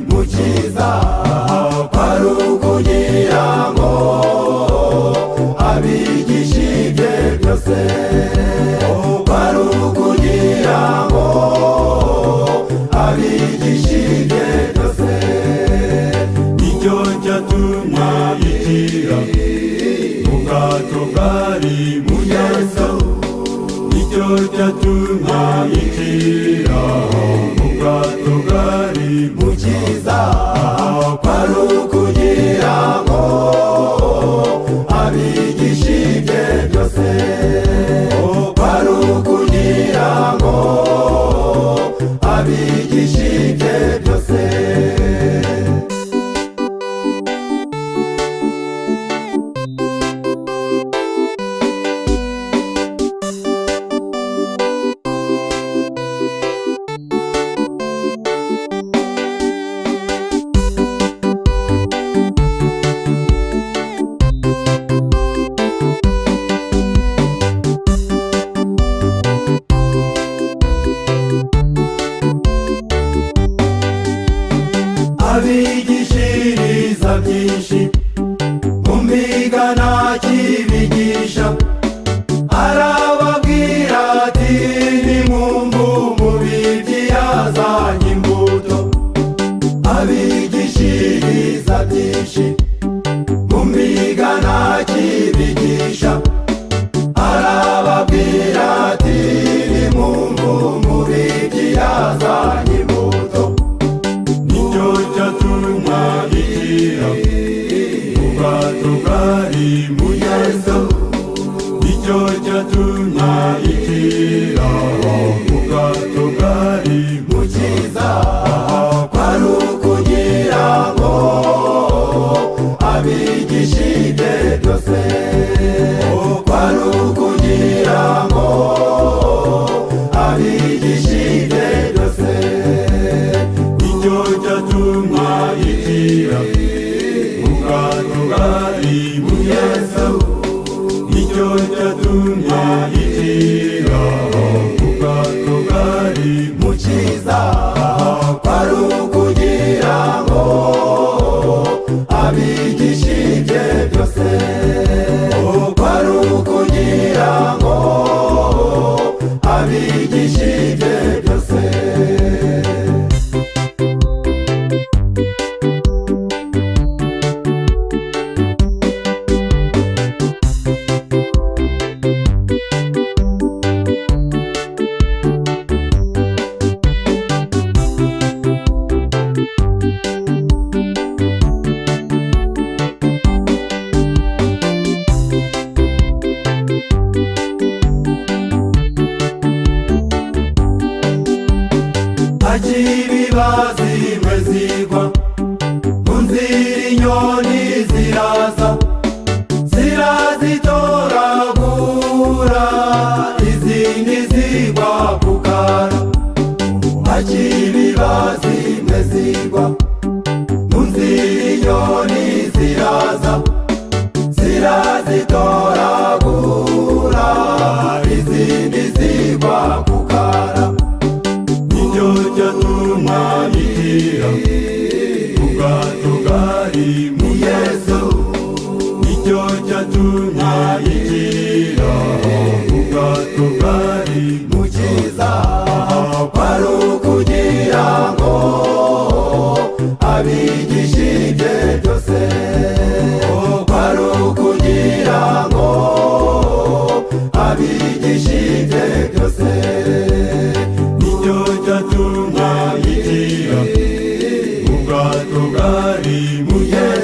mukiza kwari ukugira ngo abigishe ibye byose, kwari ukugira ngo abigishe ibye byose. Nicyo cyatumye yigira mu bwato bwari mu nyanja, nicyo cyatumye yigira mu bwato bwari mukiza kwari ukugira ngo abigishe ibye byose, kwari ukugira ngo abigishe ibye byose. Abigishiriza byinshi mu migana kibigisha, arababwira ati nimwumve umubibyi yazanye imbuto. Abigishiriza byinshi mu migana kibigisha, arababwira ati nimwumve umubibyi yazanye imbuto. Nicyo cyatumye yigira mu bwato bwari mu nyanja, nicyo cyatumye yigira mu bwato bwari mukiza kwari ukugira ngo abigishe ibye byose, kwari ukugira ngo abigishe ibye byose. Nicyo cyatumye yigira mu bwato bwari mu nyanja, nicyo cyatumye yigira mu bwato bwari mukiza kwari ukugira ngo abigishe ibye byose, kwari ukugira ngo abigishe ibye byose. Ibibazo imwe zigwa mu nzira, inyoni ziraza zirazitoragura, izindi zigwa ku kanwa. Ibibazo imwe zigwa mu nzira, inyoni ziraza zirazitoragura, izindi zigwa ku kanwa. Nicyo cyatumye yigira mu bwato bwari mu nyanja, nicyo cyatumye yigira mu bwato bwari mukiza kwari ukugira ngo abigishe ibye byose, kwari ukugira ngo abigishe ibye byose. Nicyo cyatumye yigira mu bwato bwari mu nyanja,